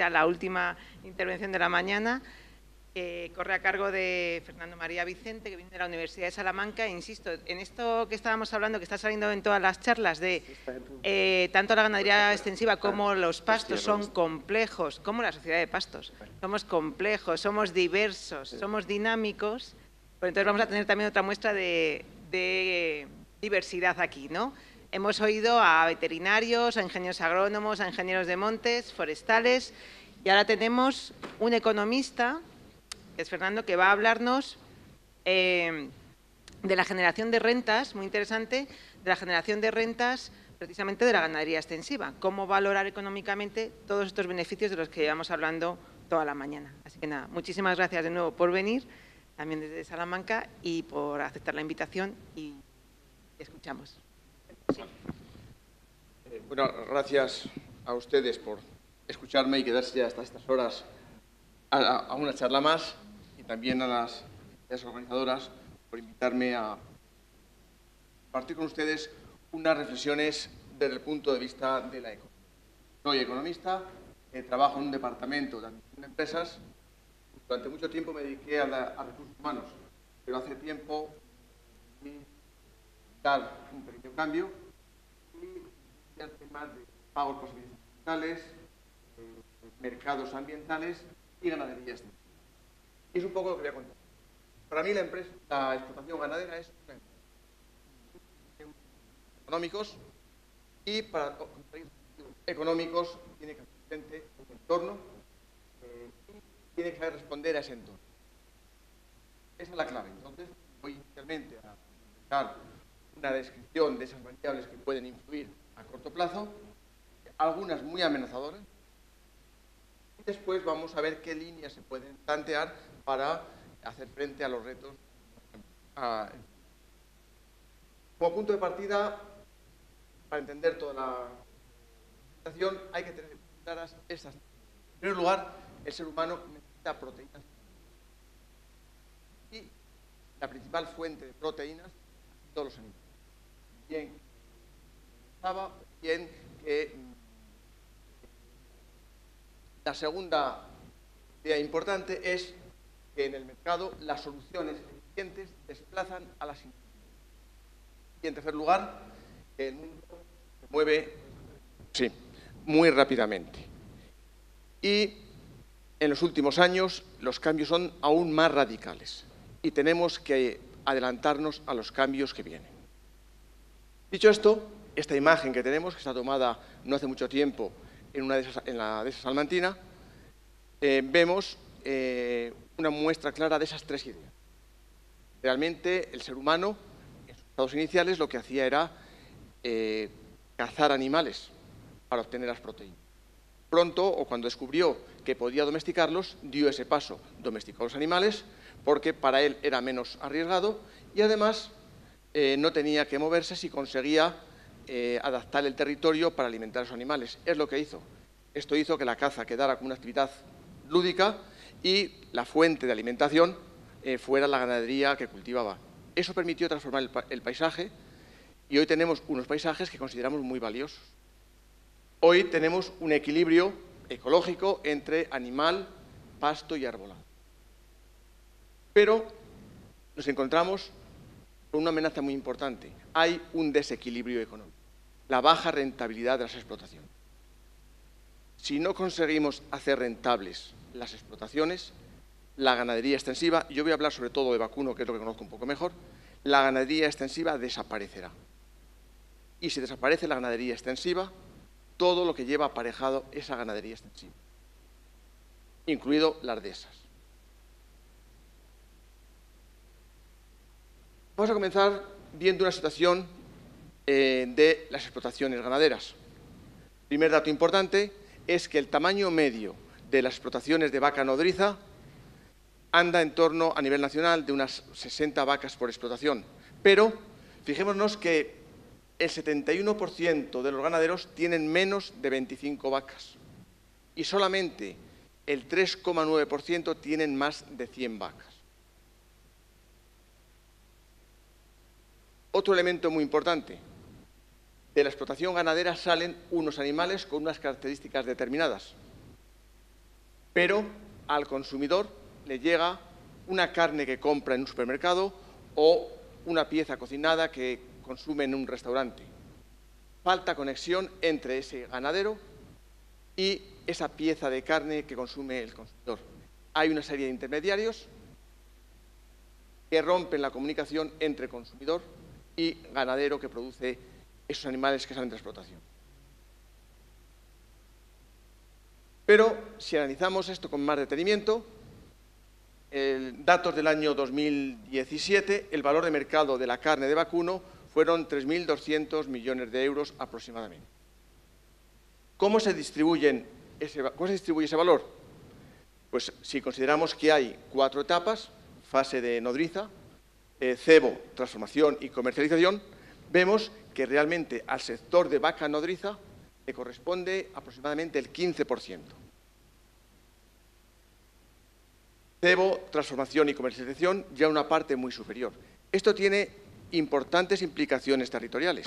ya la última intervención de la mañana. Corre a cargo de Fernando María Vicente, que viene de la Universidad de Salamanca. E insisto, en esto que estábamos hablando, que está saliendo en todas las charlas, de tanto la ganadería extensiva como los pastos son complejos, como la sociedad de pastos. Somos complejos, somos diversos, somos dinámicos. Pues entonces vamos a tener también otra muestra de diversidad aquí, ¿no? Hemos oído a veterinarios, a ingenieros agrónomos, a ingenieros de montes, forestales, y ahora tenemos un economista, que es Fernando, que va a hablarnos de la generación de rentas, muy interesante, de la generación de rentas precisamente de la ganadería extensiva, cómo valorar económicamente todos estos beneficios de los que llevamos hablando toda la mañana. Así que nada, muchísimas gracias de nuevo por venir, también desde Salamanca, y por aceptar la invitación, y escuchamos. Sí. Bueno, gracias a ustedes por escucharme y quedarse ya hasta estas horas a una charla más, y también a las entidades organizadoras por invitarme a compartir con ustedes unas reflexiones desde el punto de vista de la economía. Soy economista, trabajo en un departamento de administración de empresas. Durante mucho tiempo me dediqué a recursos humanos, pero hace tiempo dar un pequeño cambio y al tema de pagos por servicios ambientales, mercados ambientales y ganadería extensiva. Y es un poco lo que voy a contar. Para mí la explotación ganadera es una empresa. Económicos, y para conseguir económicos tiene que hacer frente a un entorno y tiene que saber responder a ese entorno. Esa es la clave. Entonces voy inicialmente a dar una descripción de esas variables que pueden influir a corto plazo, algunas muy amenazadoras, y después vamos a ver qué líneas se pueden plantear para hacer frente a los retos. Como punto de partida, para entender toda la situación, hay que tener claras estas. En primer lugar, el ser humano necesita proteínas. Y la principal fuente de proteínas son todos los animales. Bien, bien que la segunda idea importante es que en el mercado las soluciones eficientes desplazan a las ineficientes. Y en tercer lugar, que el mundo se mueve muy rápidamente. Y en los últimos años los cambios son aún más radicales y tenemos que adelantarnos a los cambios que vienen. Dicho esto, esta imagen que tenemos, que está tomada no hace mucho tiempo en la dehesa salmantina, vemos una muestra clara de esas tres ideas. Realmente el ser humano, en sus estados iniciales, lo que hacía era cazar animales para obtener las proteínas. Pronto, o cuando descubrió que podía domesticarlos, dio ese paso, domesticó los animales, porque para él era menos arriesgado y además no tenía que moverse si conseguía adaptar el territorio para alimentar a esos animales. Es lo que hizo. Esto hizo que la caza quedara como una actividad lúdica y la fuente de alimentación fuera la ganadería que cultivaba. Eso permitió transformar el paisaje y hoy tenemos unos paisajes que consideramos muy valiosos. Hoy tenemos un equilibrio ecológico entre animal, pasto y arbolado. Pero nos encontramos con una amenaza muy importante. Hay un desequilibrio económico, la baja rentabilidad de las explotaciones. Si no conseguimos hacer rentables las explotaciones, la ganadería extensiva, y yo voy a hablar sobre todo de vacuno, que es lo que conozco un poco mejor, la ganadería extensiva desaparecerá. Y si desaparece la ganadería extensiva, todo lo que lleva aparejado esa ganadería extensiva, incluido las dehesas. Vamos a comenzar viendo una situación de las explotaciones ganaderas. Primer dato importante es que el tamaño medio de las explotaciones de vaca nodriza anda en torno, a nivel nacional, de unas 60 vacas por explotación. Pero fijémonos que el 71% de los ganaderos tienen menos de 25 vacas y solamente el 3,9% tienen más de 100 vacas. Otro elemento muy importante, de la explotación ganadera salen unos animales con unas características determinadas. pero al consumidor le llega una carne que compra en un supermercado o una pieza cocinada que consume en un restaurante. Falta conexión entre ese ganadero y esa pieza de carne que consume el consumidor. Hay una serie de intermediarios que rompen la comunicación entre consumidor y ganadero que produce esos animales que salen de explotación. Pero si analizamos esto con más detenimiento, datos del año 2017, el valor de mercado de la carne de vacuno fueron 3.200 millones de euros aproximadamente. ¿Cómo se distribuye ese valor? Pues si consideramos que hay 4 etapas, fase de nodriza, cebo, transformación y comercialización, vemos que realmente al sector de vaca nodriza le corresponde aproximadamente el 15%. Cebo, transformación y comercialización ya una parte muy superior. Esto tiene importantes implicaciones territoriales.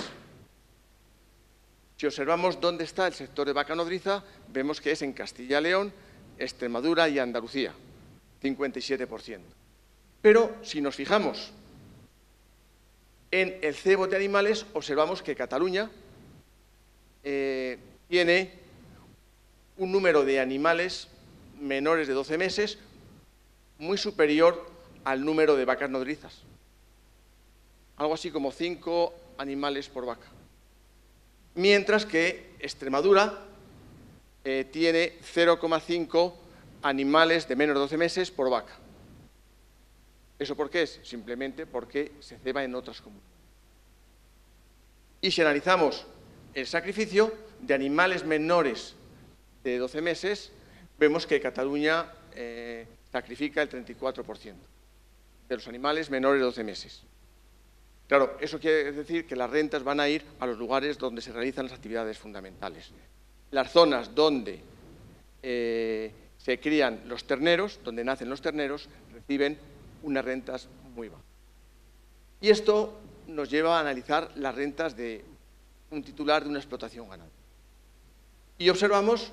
Si observamos dónde está el sector de vaca nodriza, vemos que es en Castilla y León, Extremadura y Andalucía, 57%. Pero si nos fijamos en el cebo de animales, observamos que Cataluña tiene un número de animales menores de 12 meses muy superior al número de vacas nodrizas. Algo así como 5 animales por vaca. Mientras que Extremadura tiene 0,5 animales de menos de 12 meses por vaca. ¿Eso por qué es? Simplemente porque se ceba en otras comunidades. Y si analizamos el sacrificio de animales menores de 12 meses, vemos que Cataluña sacrifica el 34% de los animales menores de 12 meses. Claro, eso quiere decir que las rentas van a ir a los lugares donde se realizan las actividades fundamentales. Las zonas donde se crían los terneros, donde nacen los terneros, reciben unas rentas muy bajas. Y esto nos lleva a analizar las rentas de un titular de una explotación ganadera. Y observamos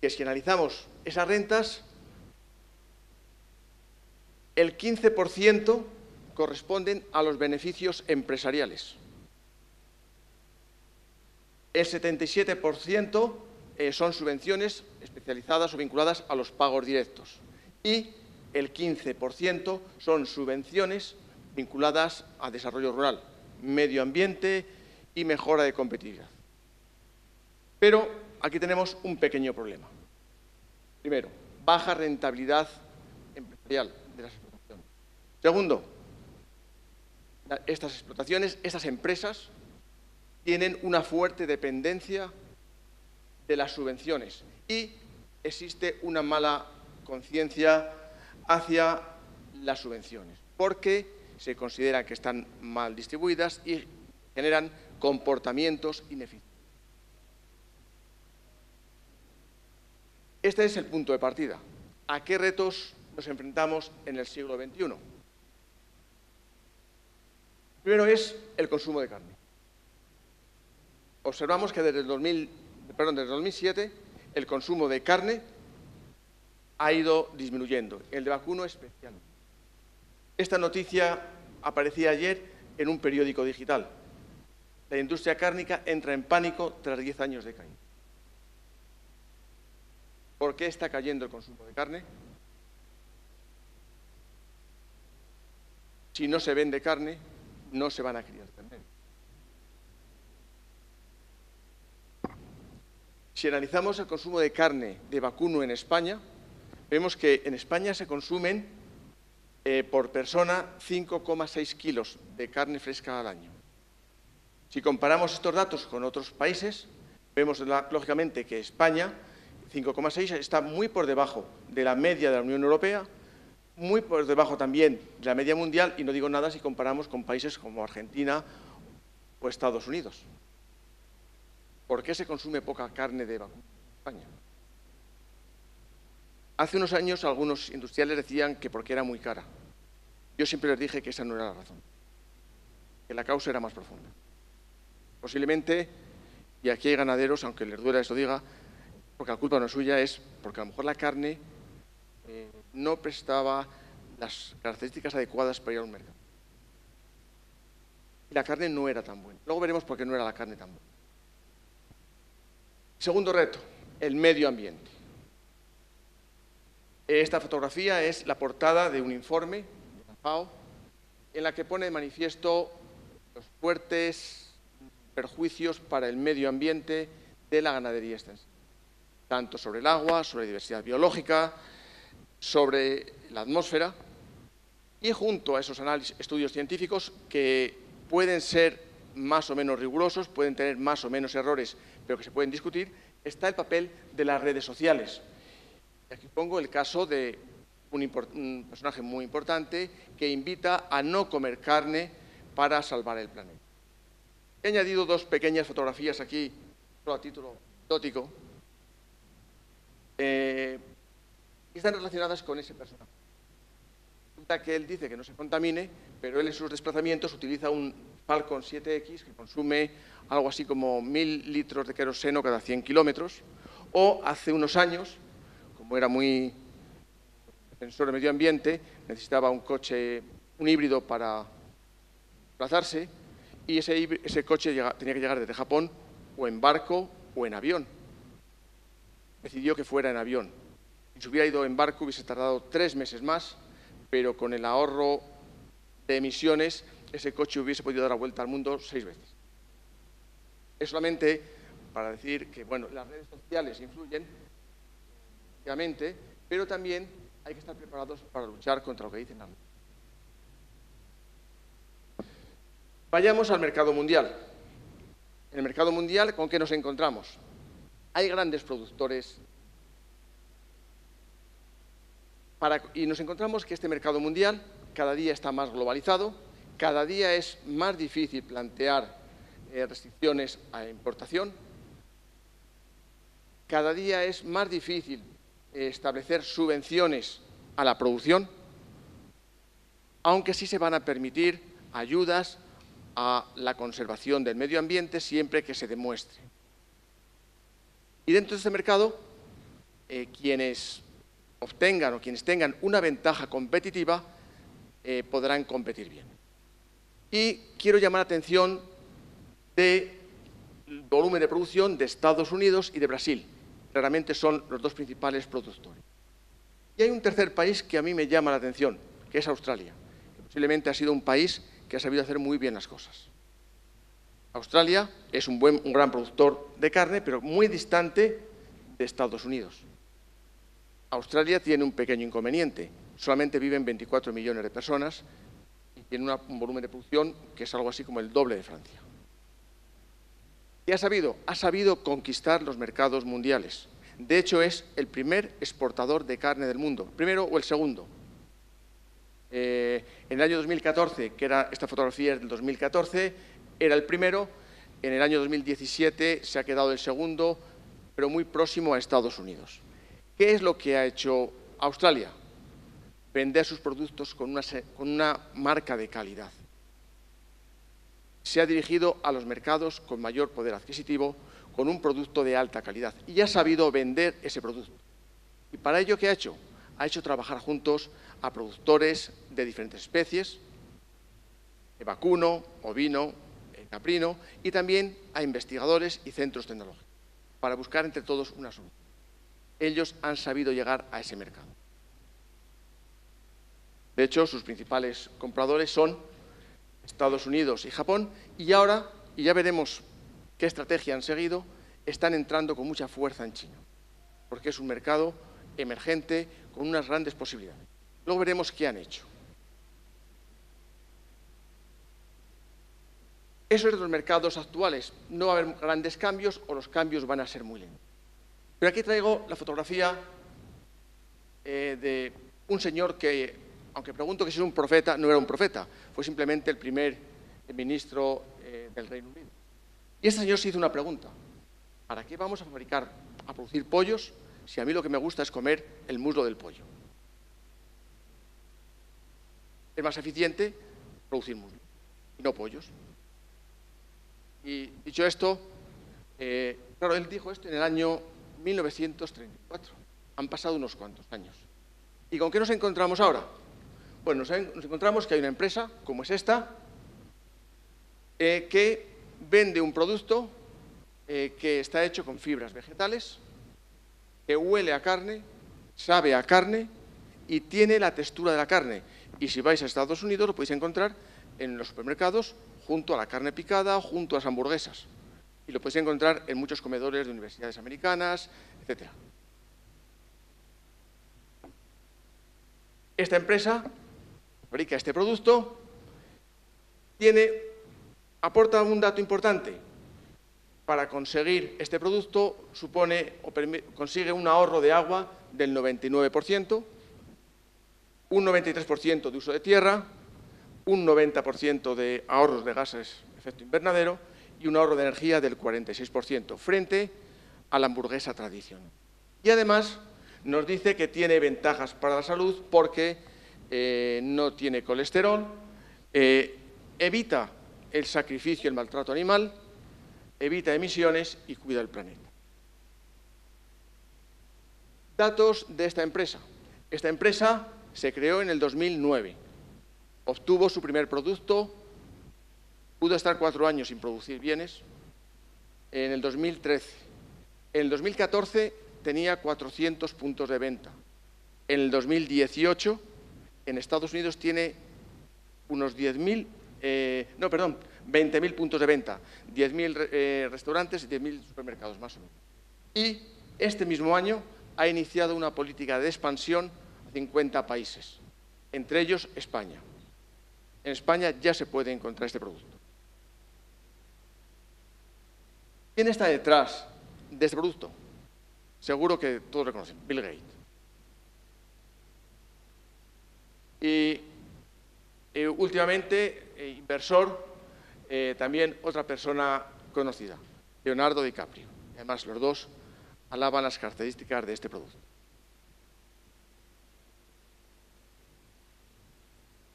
que si analizamos esas rentas, el 15% corresponden a los beneficios empresariales. El 77% son subvenciones especializadas o vinculadas a los pagos directos. Y el 15% son subvenciones vinculadas a desarrollo rural, medio ambiente y mejora de competitividad. Pero aquí tenemos un pequeño problema. Primero, baja rentabilidad empresarial de las explotaciones. Segundo, estas explotaciones, estas empresas, tienen una fuerte dependencia de las subvenciones y existe una mala conciencia hacia las subvenciones, porque se considera que están mal distribuidas y generan comportamientos ineficientes. Este es el punto de partida. ¿A qué retos nos enfrentamos en el siglo XXI? Primero es el consumo de carne. Observamos que desde el 2007 el consumo de carne ha ido disminuyendo, el de vacuno especialmente. Esta noticia aparecía ayer en un periódico digital. La industria cárnica entra en pánico tras 10 años de caída. ¿Por qué está cayendo el consumo de carne? Si no se vende carne, no se van a criar terneros. Si analizamos el consumo de carne de vacuno en España, vemos que en España se consumen por persona 5,6 kilos de carne fresca al año. Si comparamos estos datos con otros países, vemos lógicamente que España, 5,6, está muy por debajo de la media de la Unión Europea, muy por debajo también de la media mundial, y no digo nada si comparamos con países como Argentina o Estados Unidos. ¿Por qué se consume poca carne de vacuno en España? Hace unos años algunos industriales decían que porque era muy cara. Yo siempre les dije que esa no era la razón, que la causa era más profunda. Posiblemente, y aquí hay ganaderos, aunque les duela eso diga, porque la culpa no es suya, es porque a lo mejor la carne no prestaba las características adecuadas para ir a un mercado. Y la carne no era tan buena. Luego veremos por qué no era la carne tan buena. Segundo reto, el medio ambiente. Esta fotografía es la portada de un informe de la FAO en la que pone de manifiesto los fuertes perjuicios para el medio ambiente de la ganadería extensiva, tanto sobre el agua, sobre la diversidad biológica, sobre la atmósfera, y junto a esos estudios científicos que pueden ser más o menos rigurosos, pueden tener más o menos errores, pero que se pueden discutir, está el papel de las redes sociales. Aquí pongo el caso de un personaje muy importante que invita a no comer carne para salvar el planeta. He añadido dos pequeñas fotografías aquí, solo a título anecdótico, que están relacionadas con ese personaje. Resulta que él dice que no se contamine, pero él en sus desplazamientos utiliza un Falcon 7X que consume algo así como 1000 litros de queroseno cada 100 kilómetros, o hace unos años, como era muy defensor del medio ambiente, necesitaba un coche, un híbrido para desplazarse, y ese coche tenía que llegar desde Japón o en barco o en avión. Decidió que fuera en avión. Si se hubiera ido en barco hubiese tardado 3 meses más, pero con el ahorro de emisiones ese coche hubiese podido dar la vuelta al mundo 6 veces. Es solamente para decir que, bueno, las redes sociales influyen, obviamente, pero también hay que estar preparados para luchar contra lo que dicen las redes. Vayamos al mercado mundial. En el mercado mundial, ¿con qué nos encontramos? Hay grandes productores y nos encontramos que este mercado mundial cada día está más globalizado, cada día es más difícil plantear restricciones a importación, cada día es más difícil establecer subvenciones a la producción, aunque sí se van a permitir ayudas a la conservación del medio ambiente siempre que se demuestre. Y dentro de este mercado, quienes obtengan o quienes tengan una ventaja competitiva podrán competir bien. Y quiero llamar la atención del volumen de producción de Estados Unidos y de Brasil. Claramente son los dos principales productores. Y hay un tercer país que a mí me llama la atención, que es Australia, que posiblemente ha sido un país que ha sabido hacer muy bien las cosas. Australia es un gran productor de carne, pero muy distante de Estados Unidos. Australia tiene un pequeño inconveniente. Solamente viven 24 millones de personas y tiene un volumen de producción que es algo así como el doble de Francia. ¿Qué ha sabido? Ha sabido conquistar los mercados mundiales. De hecho, es el primer exportador de carne del mundo, primero o el segundo. En el año 2014, esta fotografía es del 2014, era el primero. En el año 2017 se ha quedado el segundo, pero muy próximo a Estados Unidos. ¿Qué es lo que ha hecho Australia? Vender sus productos con una marca de calidad. Se ha dirigido a los mercados con mayor poder adquisitivo, con un producto de alta calidad, y ha sabido vender ese producto. ¿Y para ello qué ha hecho? Ha hecho trabajar juntos a productores de diferentes especies, de vacuno, ovino, caprino, y también a investigadores y centros tecnológicos, para buscar entre todos una solución. Ellos han sabido llegar a ese mercado. De hecho, sus principales compradores son Estados Unidos y Japón, y ahora, y ya veremos qué estrategia han seguido, están entrando con mucha fuerza en China, porque es un mercado emergente con unas grandes posibilidades. Luego veremos qué han hecho. Esos son los mercados actuales. No va a haber grandes cambios o los cambios van a ser muy lentos. Pero aquí traigo la fotografía de un señor que, aunque pregunto que si es un profeta, no era un profeta, fue simplemente el primer ministro del Reino Unido. Y este señor se hizo una pregunta: ¿para qué vamos a producir pollos si a mí lo que me gusta es comer el muslo del pollo? Es más eficiente producir muslo y no pollos. Y dicho esto, claro, él dijo esto en el año 1934. Han pasado unos cuantos años. ¿Y con qué nos encontramos ahora? Bueno, nos encontramos que hay una empresa, como es esta, que vende un producto que está hecho con fibras vegetales, que huele a carne, sabe a carne y tiene la textura de la carne. Y si vais a Estados Unidos lo podéis encontrar en los supermercados junto a la carne picada, junto a las hamburguesas. Y lo podéis encontrar en muchos comedores de universidades americanas, etc. Esta empresa fabrica este producto, aporta un dato importante. Para conseguir este producto consigue un ahorro de agua del 99%, un 93% de uso de tierra, un 90% de ahorros de gases de efecto invernadero y un ahorro de energía del 46% frente a la hamburguesa tradicional. Y además nos dice que tiene ventajas para la salud porque no tiene colesterol, evita el sacrificio y el maltrato animal, evita emisiones y cuida el planeta. Datos de esta empresa. Esta empresa se creó en el 2009. Obtuvo su primer producto, pudo estar 4 años sin producir bienes, en el 2013. En el 2014 tenía 400 puntos de venta. En el 2018, en Estados Unidos tiene unos 20.000 puntos de venta, 10.000 restaurantes y 10.000 supermercados más o menos. Y este mismo año ha iniciado una política de expansión a 50 países, entre ellos España. En España ya se puede encontrar este producto. ¿Quién está detrás de este producto? Seguro que todos lo conocen, Bill Gates. Y últimamente, inversor, también otra persona conocida, Leonardo DiCaprio. Además, los dos alaban las características de este producto.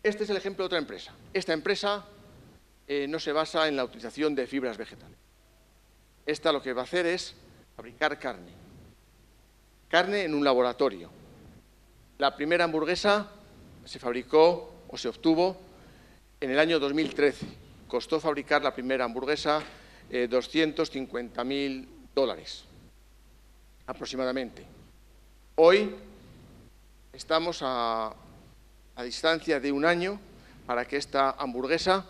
Este es el ejemplo de otra empresa. Esta empresa no se basa en la utilización de fibras vegetales. Esta lo que va a hacer es fabricar carne. Carne en un laboratorio. La primera hamburguesa se fabricó o se obtuvo en el año 2013. Costó fabricar la primera hamburguesa $250.000 aproximadamente. Hoy estamos a distancia de 1 año para que esta hamburguesa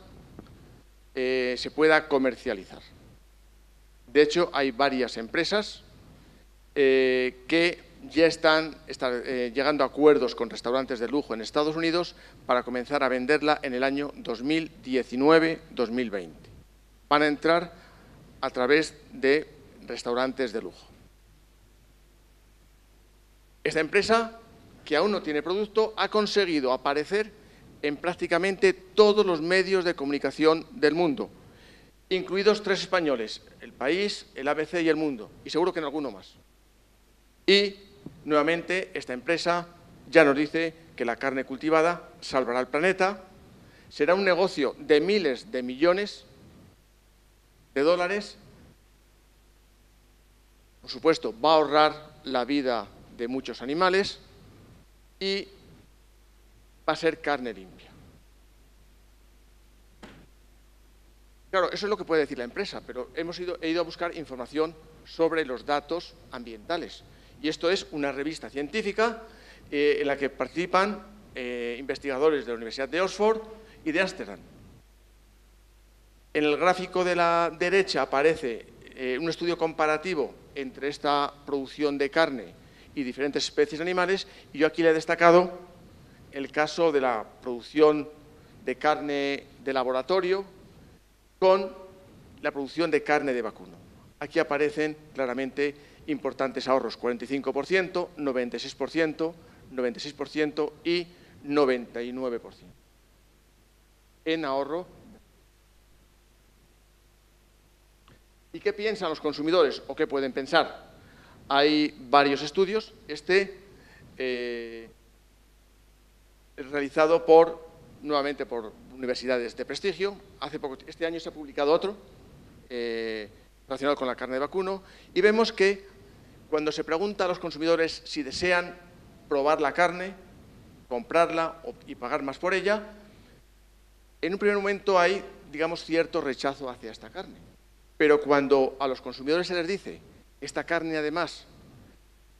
se pueda comercializar. De hecho, hay varias empresas que ya están llegando a acuerdos con restaurantes de lujo en Estados Unidos para comenzar a venderla en el año 2019-2020. Van a entrar a través de restaurantes de lujo. Esta empresa, que aún no tiene producto, ha conseguido aparecer en prácticamente todos los medios de comunicación del mundo, incluidos 3 españoles, El País, el ABC y El Mundo, y seguro que en alguno más. Y, nuevamente, esta empresa ya nos dice que la carne cultivada salvará el planeta, será un negocio de miles de millones de dólares, por supuesto, va a ahorrar la vida de muchos animales y va a ser carne limpia. Claro, eso es lo que puede decir la empresa, pero he ido a buscar información sobre los datos ambientales. Y esto es una revista científica en la que participan investigadores de la Universidad de Oxford y de Ámsterdam. En el gráfico de la derecha aparece un estudio comparativo entre esta producción de carne y diferentes especies animales, y yo aquí le he destacado el caso de la producción de carne de laboratorio con la producción de carne de vacuno. Aquí aparecen claramente importantes ahorros, 45%, 96%, 96% y 99% en ahorro. ¿Y qué piensan los consumidores o qué pueden pensar? Hay varios estudios. Este es realizado nuevamente por universidades de prestigio. Este año se ha publicado otro relacionado con la carne de vacuno, y vemos que cuando se pregunta a los consumidores si desean probar la carne, comprarla y pagar más por ella, en un primer momento hay, digamos, cierto rechazo hacia esta carne. Pero cuando a los consumidores se les dice que esta carne, además,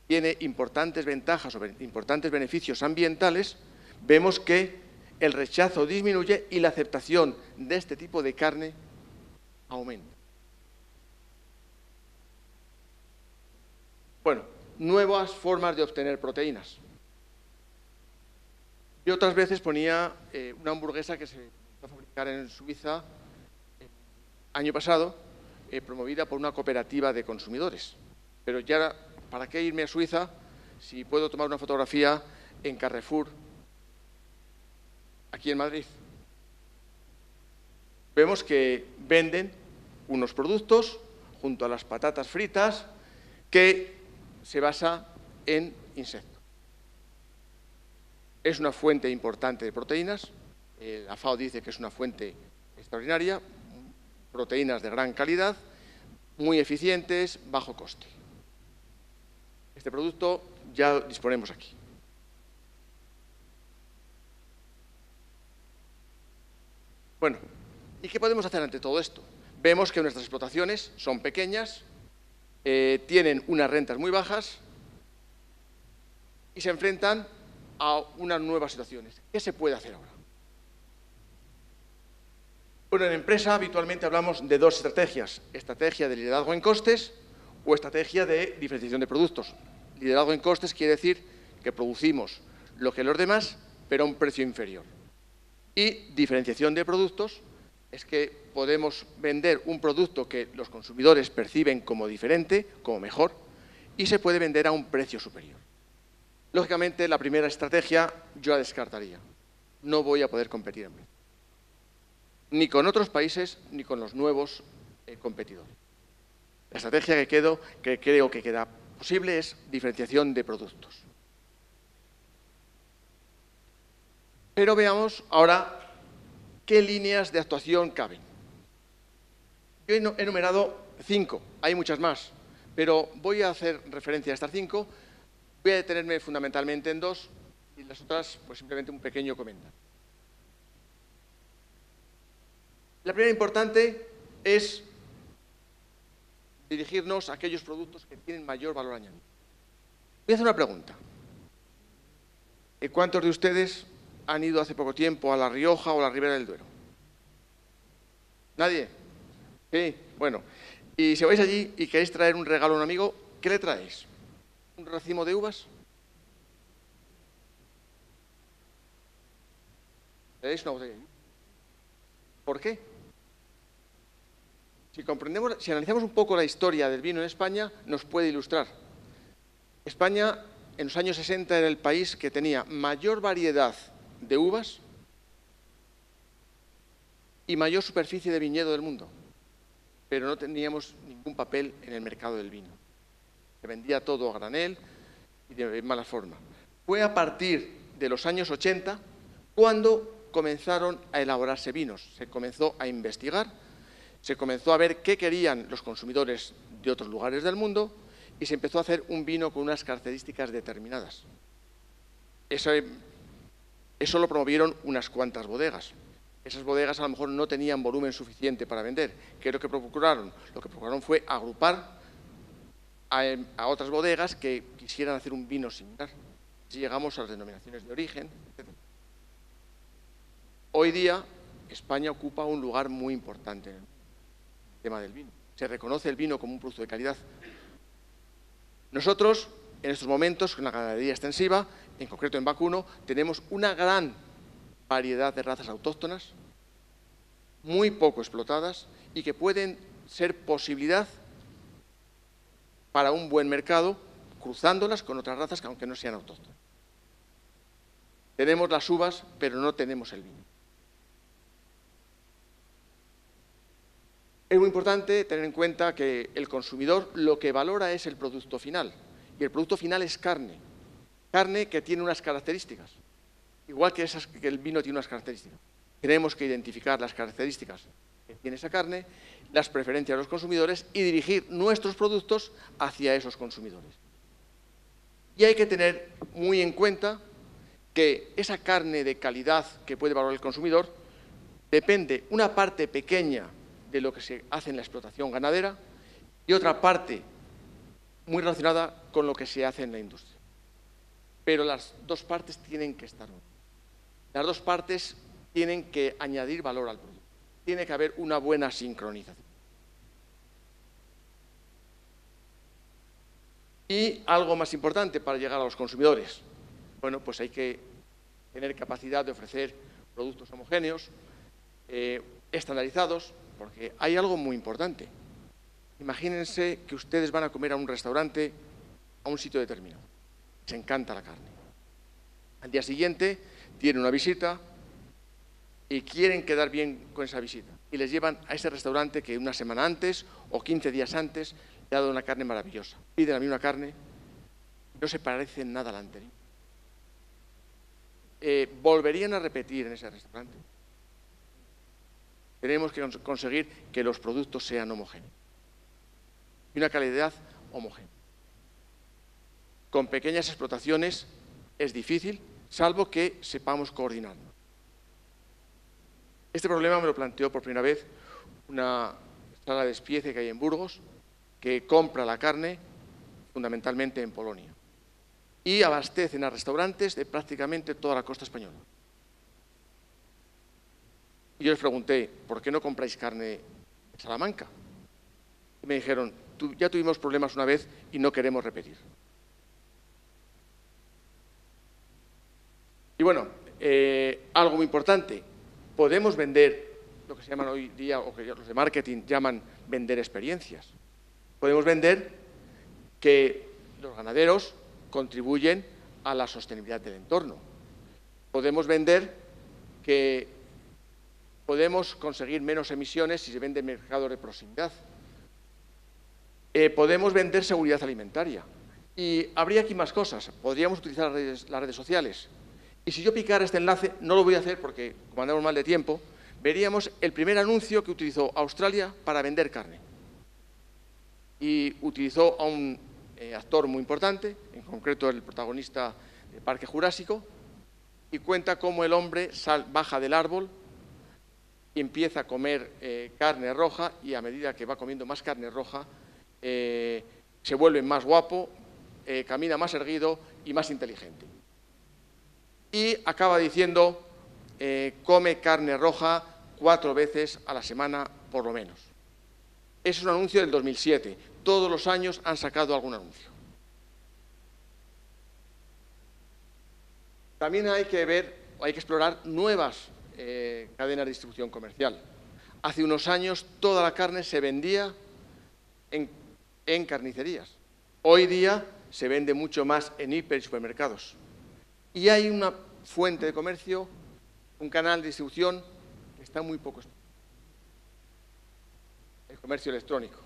tiene importantes ventajas o importantes beneficios ambientales, vemos que el rechazo disminuye y la aceptación de este tipo de carne aumenta. Bueno, nuevas formas de obtener proteínas. Yo otras veces ponía una hamburguesa que se empezó a fabricar en Suiza el año pasado, promovida por una cooperativa de consumidores. Pero ya, ¿para qué irme a Suiza si puedo tomar una fotografía en Carrefour, aquí en Madrid? Vemos que venden unos productos junto a las patatas fritas que se basa en insectos. Es una fuente importante de proteínas. La FAO dice que es una fuente extraordinaria, proteínas de gran calidad, muy eficientes, bajo coste. Este producto ya disponemos aquí. Bueno, ¿y qué podemos hacer ante todo esto? Vemos que nuestras explotaciones son pequeñas, tienen unas rentas muy bajas y se enfrentan a unas nuevas situaciones. ¿Qué se puede hacer ahora? Bueno, en empresa habitualmente hablamos de dos estrategias: estrategia de liderazgo en costes o estrategia de diferenciación de productos. Liderazgo en costes quiere decir que producimos lo que los demás, pero a un precio inferior. Y diferenciación de productos es que podemos vender un producto que los consumidores perciben como diferente, como mejor, y se puede vender a un precio superior. Lógicamente, la primera estrategia yo la descartaría. No voy a poder competir en precio, ni con otros países, ni con los nuevos competidores. La estrategia que creo que queda posible es diferenciación de productos. Pero veamos ahora qué líneas de actuación caben. Yo he enumerado 5, hay muchas más, pero voy a hacer referencia a estas 5. Voy a detenerme fundamentalmente en 2 y las otras, pues simplemente un pequeño comentario. La primera importante es dirigirnos a aquellos productos que tienen mayor valor añadido. Voy a hacer una pregunta. ¿Cuántos de ustedes han ido hace poco tiempo a La Rioja o a la Ribera del Duero? ¿Nadie? Sí, bueno. Y si vais allí y queréis traer un regalo a un amigo, ¿qué le traéis? ¿Un racimo de uvas? ¿Le dais una botella? ¿Por qué? Si analizamos un poco la historia del vino en España, nos puede ilustrar. España, en los años 60, era el país que tenía mayor variedad de uvas y mayor superficie de viñedo del mundo, pero no teníamos ningún papel en el mercado del vino. Se vendía todo a granel y de mala forma. Fue a partir de los años 80 cuando comenzaron a elaborarse vinos. Se comenzó a investigar, se comenzó a ver qué querían los consumidores de otros lugares del mundo y se empezó a hacer un vino con unas características determinadas. Eso lo promovieron unas cuantas bodegas. Esas bodegas a lo mejor no tenían volumen suficiente para vender. ¿Qué es lo que procuraron? Lo que procuraron fue agrupar a otras bodegas que quisieran hacer un vino similar. Así llegamos a las denominaciones de origen, etc. Hoy día, España ocupa un lugar muy importante en el tema del vino. Se reconoce el vino como un producto de calidad. Nosotros, en estos momentos, con la ganadería extensiva, en concreto en vacuno, tenemos una gran variedad de razas autóctonas, muy poco explotadas y que pueden ser posibilidad para un buen mercado, cruzándolas con otras razas que aunque no sean autóctonas. Tenemos las uvas, pero no tenemos el vino. Es muy importante tener en cuenta que el consumidor lo que valora es el producto final, y el producto final es carne. Carne que tiene unas características, igual que el vino tiene unas características. Tenemos que identificar las características que tiene esa carne, las preferencias de los consumidores y dirigir nuestros productos hacia esos consumidores. Y hay que tener muy en cuenta que esa carne de calidad que puede valorar el consumidor depende una parte pequeña de lo que se hace en la explotación ganadera y otra parte muy relacionada con lo que se hace en la industria. Pero las dos partes tienen que estar unidas. Las dos partes tienen que añadir valor al producto. Tiene que haber una buena sincronización. Y algo más importante para llegar a los consumidores. Bueno, pues hay que tener capacidad de ofrecer productos homogéneos, estandarizados, porque hay algo muy importante. Imagínense que ustedes van a comer a un restaurante, a un sitio determinado. Les encanta la carne. Al día siguiente tienen una visita y quieren quedar bien con esa visita. Y les llevan a ese restaurante que una semana antes o 15 días antes le ha dado una carne maravillosa. Piden a mí una carne, no se parece en nada a la anterior. ¿Volverían a repetir en ese restaurante? Tenemos que conseguir que los productos sean homogéneos y una calidad homogénea. Con pequeñas explotaciones es difícil, salvo que sepamos coordinarnos. Este problema me lo planteó por primera vez una sala de despiece que hay en Burgos, que compra la carne fundamentalmente en Polonia y abastecen a restaurantes de prácticamente toda la costa española. Y yo les pregunté, ¿por qué no compráis carne de Salamanca? Y me dijeron, ya tuvimos problemas una vez y no queremos repetir. Y bueno, algo muy importante, podemos vender lo que se llaman hoy día, o que los de marketing llaman vender experiencias. Podemos vender que los ganaderos contribuyen a la sostenibilidad del entorno. Podemos vender que podemos conseguir menos emisiones si se vende en mercados de proximidad. Podemos vender seguridad alimentaria. Y habría aquí más cosas. Podríamos utilizar las redes sociales. Y si yo picara este enlace, no lo voy a hacer porque, como andamos mal de tiempo, veríamos el primer anuncio que utilizó Australia para vender carne. Y utilizó a un actor muy importante, en concreto el protagonista de Parque Jurásico, y cuenta cómo el hombre baja del árbol y empieza a comer carne roja, y a medida que va comiendo más carne roja, se vuelve más guapo, camina más erguido y más inteligente. Y acaba diciendo, come carne roja 4 veces a la semana por lo menos. Es un anuncio del 2007. Todos los años han sacado algún anuncio. También hay que explorar nuevas cadenas de distribución comercial. Hace unos años toda la carne se vendía en carnicerías. Hoy día se vende mucho más en hiper y supermercados. Y hay una fuente de comercio, un canal de distribución que está muy poco estudiado. El comercio electrónico.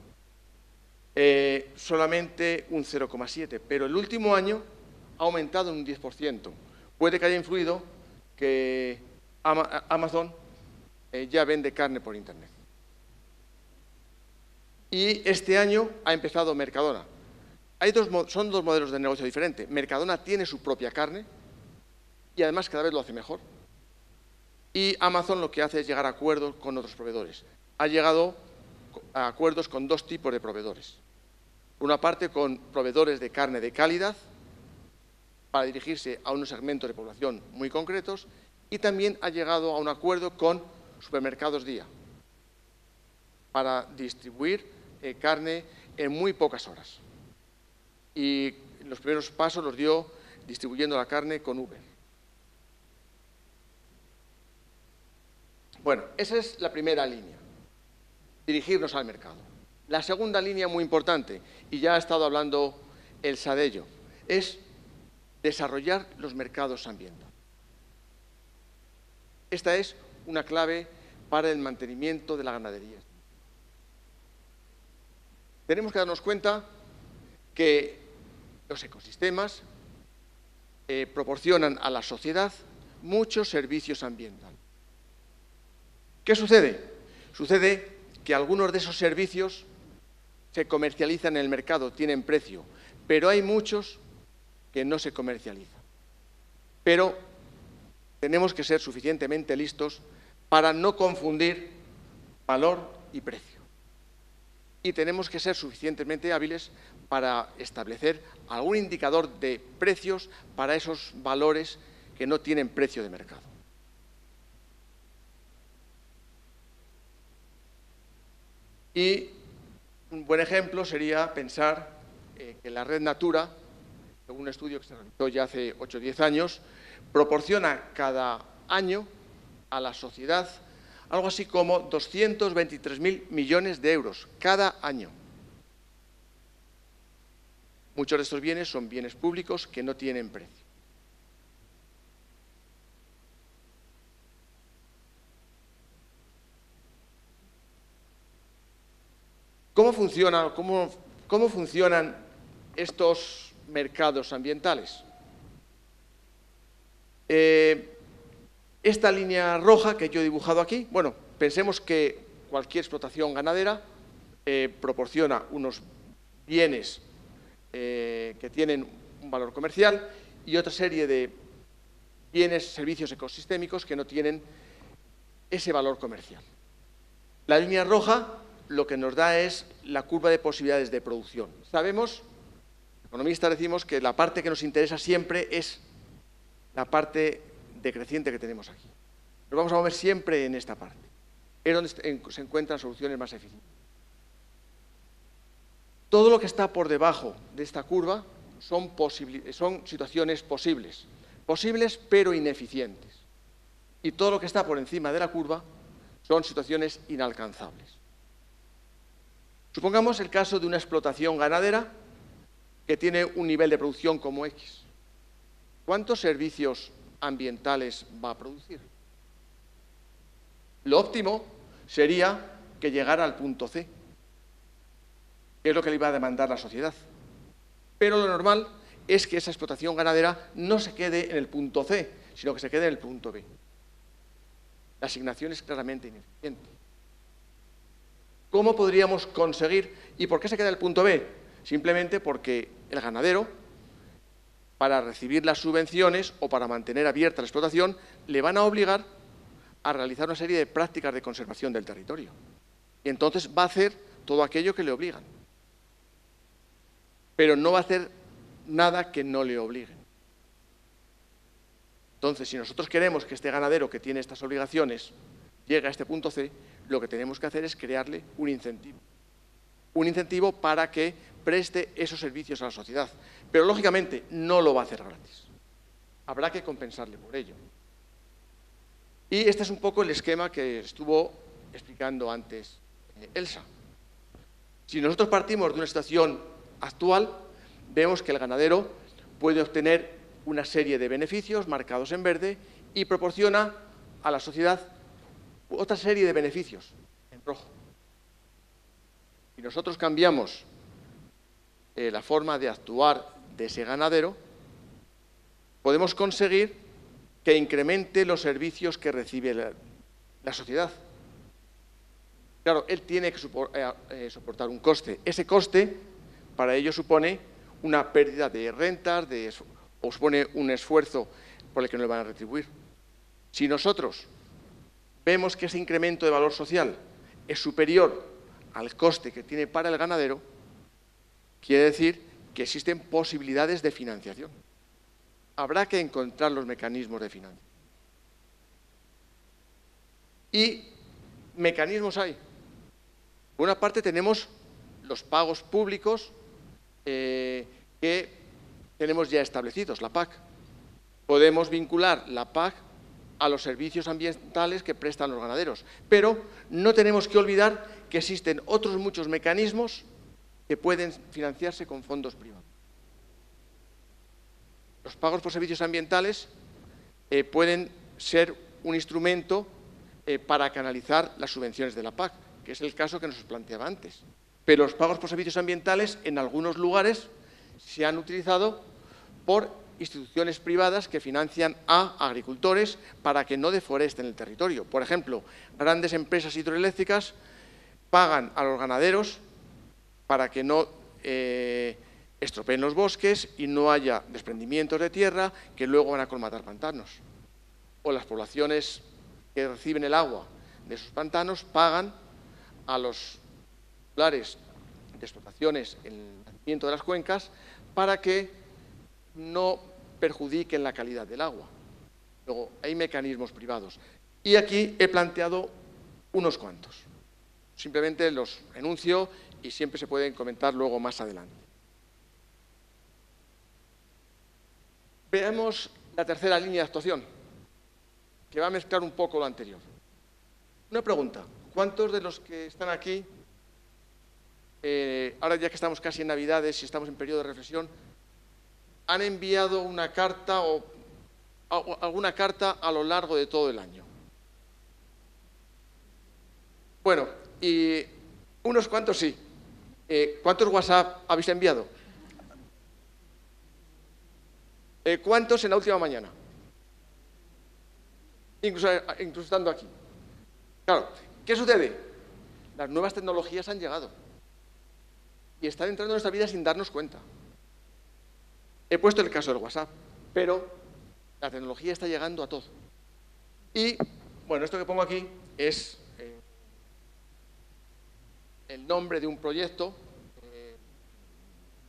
Solamente un 0,7, pero el último año ha aumentado en un 10%. Puede que haya influido que Amazon ya vende carne por Internet. Y este año ha empezado Mercadona. Son dos modelos de negocio diferentes. Mercadona tiene su propia carne y además cada vez lo hace mejor. Y Amazon lo que hace es llegar a acuerdos con otros proveedores. Ha llegado a acuerdos con 2 tipos de proveedores. Por una parte, con proveedores de carne de calidad, para dirigirse a unos segmentos de población muy concretos, y también ha llegado a un acuerdo con supermercados día, para distribuir carne en muy pocas horas. Y los primeros pasos los dio distribuyendo la carne con Uber. Bueno, esa es la primera línea, dirigirnos al mercado. La segunda línea, muy importante, y ya ha estado hablando Elsa de ello, es desarrollar los mercados ambientales. Esta es una clave para el mantenimiento de la ganadería. Tenemos que darnos cuenta que los ecosistemas proporcionan a la sociedad muchos servicios ambientales. ¿Qué sucede? Sucede que algunos de esos servicios se comercializan en el mercado, tienen precio, pero hay muchos que no se comercializan. Pero tenemos que ser suficientemente listos para no confundir valor y precio. Y tenemos que ser suficientemente hábiles para establecer algún indicador de precios para esos valores que no tienen precio de mercado. Y un buen ejemplo sería pensar que la red Natura, según un estudio que se realizó ya hace 8 o 10 años, proporciona cada año a la sociedad algo así como 223.000 millones de euros cada año. Muchos de estos bienes son bienes públicos que no tienen precio. ¿Cómo funcionan estos mercados ambientales? Esta línea roja que yo he dibujado aquí, bueno, pensemos que cualquier explotación ganadera proporciona unos bienes que tienen un valor comercial y otra serie de bienes, servicios ecosistémicos que no tienen ese valor comercial. La línea roja lo que nos da es la curva de posibilidades de producción. Sabemos, economistas decimos que la parte que nos interesa siempre es la parte decreciente que tenemos aquí. Nos vamos a mover siempre en esta parte. Es donde se encuentran soluciones más eficientes. Todo lo que está por debajo de esta curva son situaciones posibles. Posibles pero ineficientes. Y todo lo que está por encima de la curva son situaciones inalcanzables. Supongamos el caso de una explotación ganadera que tiene un nivel de producción como X. ¿Cuántos servicios ambientales va a producir? Lo óptimo sería que llegara al punto C, que es lo que le iba a demandar la sociedad. Pero lo normal es que esa explotación ganadera no se quede en el punto C, sino que se quede en el punto B. La asignación es claramente ineficiente. ¿Cómo podríamos conseguir? ¿Y por qué se queda en el punto B? Simplemente porque el ganadero, para recibir las subvenciones o para mantener abierta la explotación, le van a obligar a realizar una serie de prácticas de conservación del territorio. Y entonces va a hacer todo aquello que le obligan. Pero no va a hacer nada que no le obliguen. Entonces, si nosotros queremos que este ganadero que tiene estas obligaciones llegue a este punto C, lo que tenemos que hacer es crearle un incentivo. Un incentivo para que preste esos servicios a la sociedad. Pero, lógicamente, no lo va a hacer gratis. Habrá que compensarle por ello. Y este es un poco el esquema que estuvo explicando antes Elsa. Si nosotros partimos de una situación actual, vemos que el ganadero puede obtener una serie de beneficios marcados en verde y proporciona a la sociedad otra serie de beneficios en rojo. Si nosotros cambiamos la forma de actuar de ese ganadero, podemos conseguir que incremente los servicios que recibe la sociedad. Claro, él tiene que soportar un coste. Ese coste, para ello, supone una pérdida de rentas o supone un esfuerzo por el que no le van a retribuir. Si nosotros vemos que ese incremento de valor social es superior al coste que tiene para el ganadero, quiere decir que existen posibilidades de financiación. Habrá que encontrar los mecanismos de financiación. Y mecanismos hay. Por una parte tenemos los pagos públicos que tenemos ya establecidos, la PAC. Podemos vincular la PAC a los servicios ambientales que prestan los ganaderos. Pero no tenemos que olvidar que existen otros muchos mecanismos que pueden financiarse con fondos privados. Los pagos por servicios ambientales pueden ser un instrumento para canalizar las subvenciones de la PAC, que es el caso que nos planteaba antes. Pero los pagos por servicios ambientales en algunos lugares se han utilizado por instituciones privadas que financian a agricultores para que no deforesten el territorio. Por ejemplo, grandes empresas hidroeléctricas pagan a los ganaderos para que no estropeen los bosques y no haya desprendimientos de tierra que luego van a colmatar pantanos. o las poblaciones que reciben el agua de esos pantanos pagan a los titulares de explotaciones en el nacimiento de las cuencas para que no perjudiquen la calidad del agua. Luego, hay mecanismos privados. Y aquí he planteado unos cuantos. Simplemente los enuncio y siempre se pueden comentar luego más adelante. Veamos la tercera línea de actuación, que va a mezclar un poco lo anterior. Una pregunta. ¿Cuántos de los que están aquí, ahora ya que estamos casi en Navidades y estamos en periodo de reflexión, han enviado una carta o alguna carta a lo largo de todo el año? Bueno, y unos cuantos sí. ¿Cuántos WhatsApp habéis enviado? ¿Cuántos en la última mañana? Incluso estando aquí. Claro, ¿qué sucede? Las nuevas tecnologías han llegado y están entrando en nuestra vida sin darnos cuenta. He puesto el caso del WhatsApp, pero la tecnología está llegando a todo. Y, bueno, esto que pongo aquí es el nombre de un proyecto que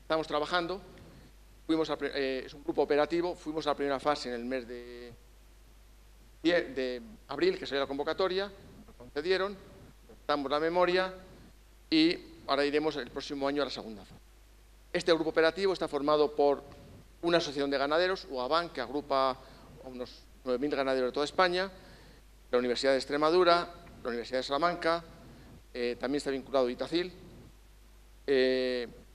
estamos trabajando. Es un grupo operativo, fuimos a la primera fase en el mes de abril, que salió la convocatoria, nos concedieron, damos la memoria y ahora iremos el próximo año a la segunda fase. Este grupo operativo está formado por una asociación de ganaderos, UABAN, que agrupa a unos 9.000 ganaderos de toda España, la Universidad de Extremadura, la Universidad de Salamanca, también está vinculado Itacil,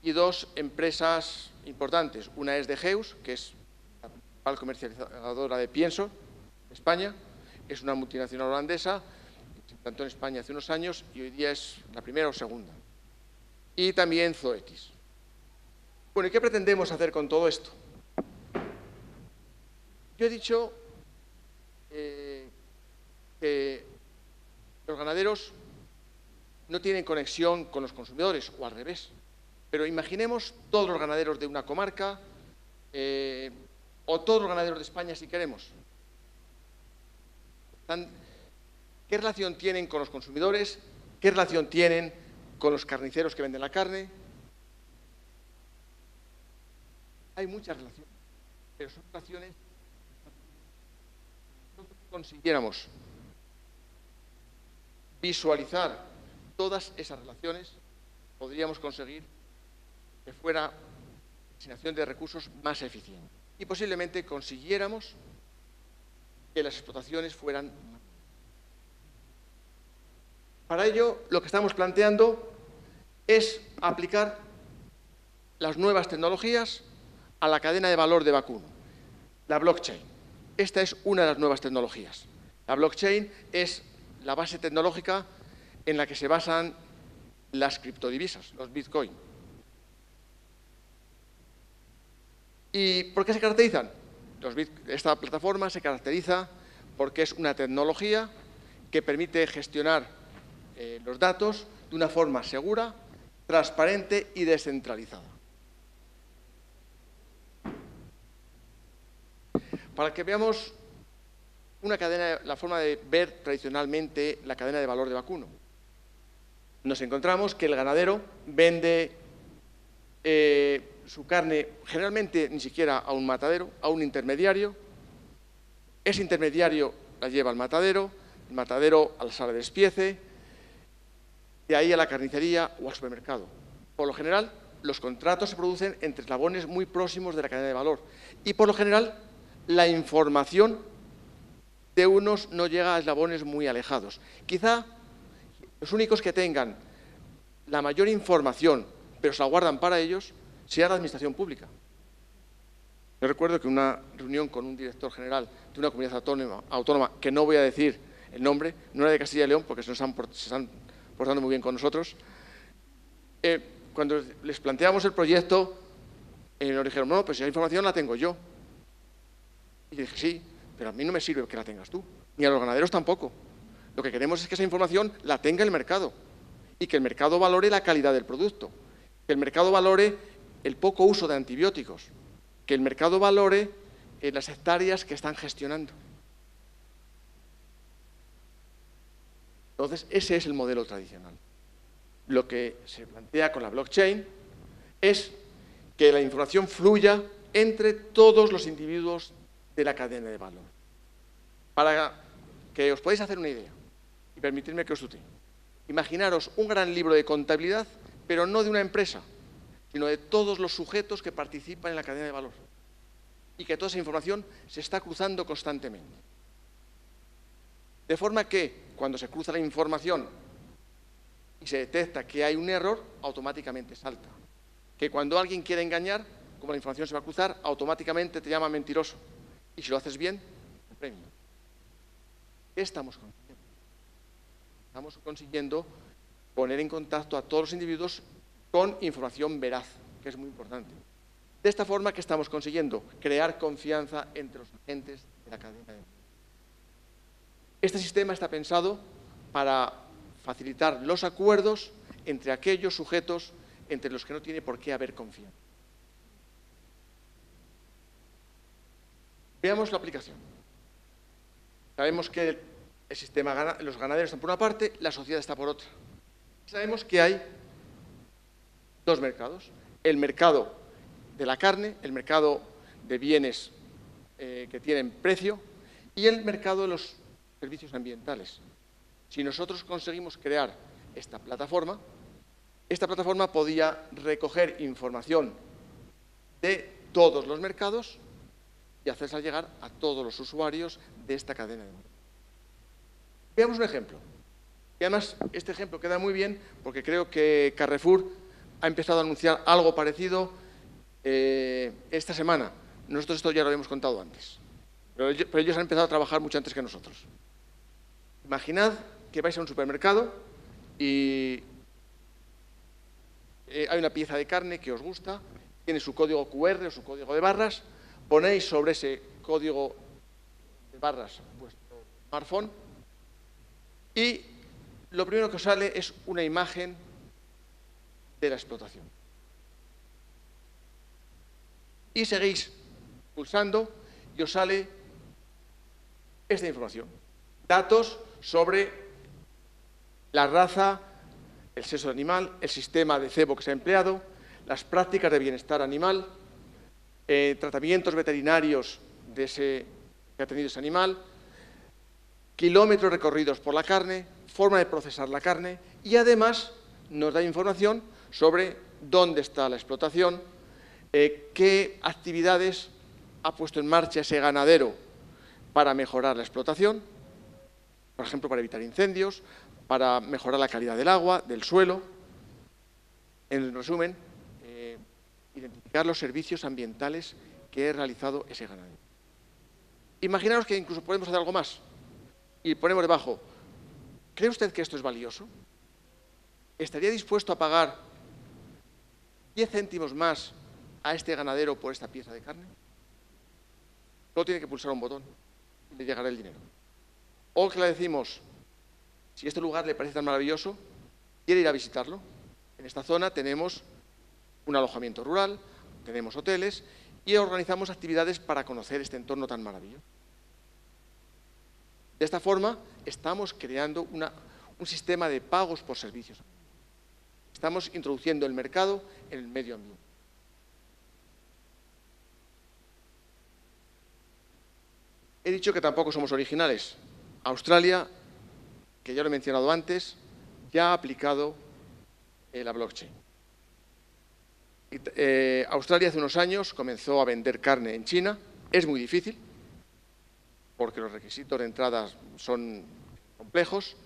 y dos empresas importantes. Una es de Geus, que es la principal comercializadora de pienso de España, es una multinacional holandesa, se implantó en España hace unos años y hoy día es la primera o segunda. Y también Zoetis. Bueno, ¿y qué pretendemos hacer con todo esto? Yo he dicho que los ganaderos no tienen conexión con los consumidores, o al revés. Pero imaginemos todos los ganaderos de una comarca, o todos los ganaderos de España, si queremos. ¿Qué relación tienen con los consumidores? ¿Qué relación tienen con los carniceros que venden la carne? Hay muchas relaciones, pero son relaciones que nosotros consiguiéramos visualizar todas esas relaciones, podríamos conseguir que fuera la asignación de recursos más eficiente y posiblemente consiguiéramos que las explotaciones fueran más. Para ello, lo que estamos planteando es aplicar las nuevas tecnologías a la cadena de valor de vacuno, la blockchain. Esta es una de las nuevas tecnologías. La blockchain es la base tecnológica en la que se basan las criptodivisas, los bitcoin. ¿Y por qué se caracterizan? Esta plataforma se caracteriza porque es una tecnología que permite gestionar los datos de una forma segura, transparente y descentralizada. Para que veamos la forma de ver tradicionalmente la cadena de valor de vacuno. Nos encontramos que el ganadero vende su carne generalmente ni siquiera a un matadero, a un intermediario. Ese intermediario la lleva al matadero, el matadero a la sala de despiece, de ahí a la carnicería o al supermercado. Por lo general, los contratos se producen entre eslabones muy próximos de la cadena de valor y por lo general la información de unos no llega a eslabones muy alejados. Quizá los únicos que tengan la mayor información, pero se la guardan para ellos, sea la administración pública. Yo recuerdo que una reunión con un director general de una comunidad autónoma, que no voy a decir el nombre, no era de Castilla y León, porque se están portando muy bien con nosotros, cuando les planteamos el proyecto, nos dijeron, no, pues esa información la tengo yo. Y dije, sí, pero a mí no me sirve que la tengas tú, ni a los ganaderos tampoco. Lo que queremos es que esa información la tenga el mercado y que el mercado valore la calidad del producto, que el mercado valore el poco uso de antibióticos, que el mercado valore las hectáreas que están gestionando. Entonces, ese es el modelo tradicional. Lo que se plantea con la blockchain es que la información fluya entre todos los individuos de la cadena de valor. Para que os podáis hacer una idea, y permitidme que os tutee. Imaginaros un gran libro de contabilidad, pero no de una empresa, sino de todos los sujetos que participan en la cadena de valor. Y que toda esa información se está cruzando constantemente. De forma que, cuando se cruza la información y se detecta que hay un error, automáticamente salta. Que cuando alguien quiere engañar, como la información se va a cruzar, automáticamente te llama mentiroso. Y si lo haces bien, el premio. ¿Qué estamos consiguiendo? Estamos consiguiendo poner en contacto a todos los individuos con información veraz, que es muy importante. De esta forma, ¿qué estamos consiguiendo? Crear confianza entre los agentes de la cadena de valor. Este sistema está pensado para facilitar los acuerdos entre aquellos sujetos entre los que no tiene por qué haber confianza. Veamos la aplicación. Sabemos que el sistema, los ganaderos están por una parte, la sociedad está por otra. Sabemos que hay dos mercados. El mercado de la carne, el mercado de bienes que tienen precio y el mercado de los servicios ambientales. Si nosotros conseguimos crear esta plataforma podía recoger información de todos los mercados y hacerse llegar a todos los usuarios de esta cadena de valor. Veamos un ejemplo. Y además, este ejemplo queda muy bien porque creo que Carrefour ha empezado a anunciar algo parecido esta semana. Nosotros esto ya lo habíamos contado antes, pero ellos han empezado a trabajar mucho antes que nosotros. Imaginad que vais a un supermercado y hay una pieza de carne que os gusta, tiene su código QR o su código de barras, ponéis sobre ese código de barras vuestro smartphone y lo primero que os sale es una imagen de la explotación. Y seguís pulsando y os sale esta información. Datos sobre la raza, el sexo del animal, el sistema de cebo que se ha empleado, las prácticas de bienestar animal, tratamientos veterinarios que ha tenido ese animal, kilómetros recorridos por la carne, forma de procesar la carne y además nos da información sobre dónde está la explotación, qué actividades ha puesto en marcha ese ganadero para mejorar la explotación, por ejemplo, para evitar incendios, para mejorar la calidad del agua, del suelo. En resumen, identificar los servicios ambientales que ha realizado ese ganadero. Imaginaos que incluso podemos hacer algo más y ponemos debajo, ¿cree usted que esto es valioso? ¿Estaría dispuesto a pagar 10 céntimos más a este ganadero por esta pieza de carne? Solo tiene que pulsar un botón y le llegará el dinero. O que le decimos, si este lugar le parece tan maravilloso, ¿quiere ir a visitarlo? En esta zona tenemos un alojamiento rural, tenemos hoteles y organizamos actividades para conocer este entorno tan maravilloso. De esta forma, estamos creando un sistema de pagos por servicios. Estamos introduciendo el mercado en el medio ambiente. He dicho que tampoco somos originales. Australia, que ya lo he mencionado antes, ya ha aplicado la blockchain. Australia hace unos años comenzó a vender carne en China. Es muy difícil, porque los requisitos de entrada son complejos,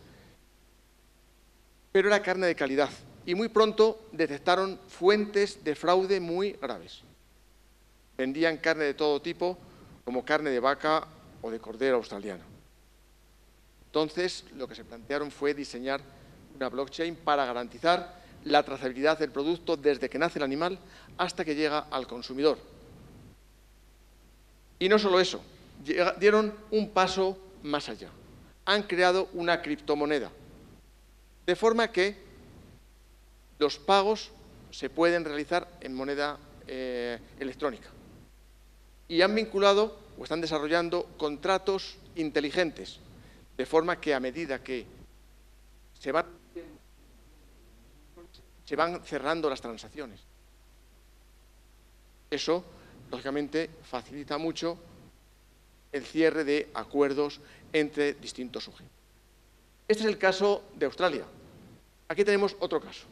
pero era carne de calidad. Y muy pronto detectaron fuentes de fraude muy graves. Vendían carne de todo tipo, como carne de vaca o de cordero australiano. Entonces, lo que se plantearon fue diseñar una blockchain para garantizar la trazabilidad del producto desde que nace el animal hasta que llega al consumidor. Y no solo eso, dieron un paso más allá. Han creado una criptomoneda, de forma que los pagos se pueden realizar en moneda electrónica. Y han vinculado o están desarrollando contratos inteligentes, de forma que a medida que se van cerrando las transacciones. Eso, lógicamente, facilita mucho el cierre de acuerdos entre distintos sujetos. Este es el caso de Australia. Aquí tenemos otro caso.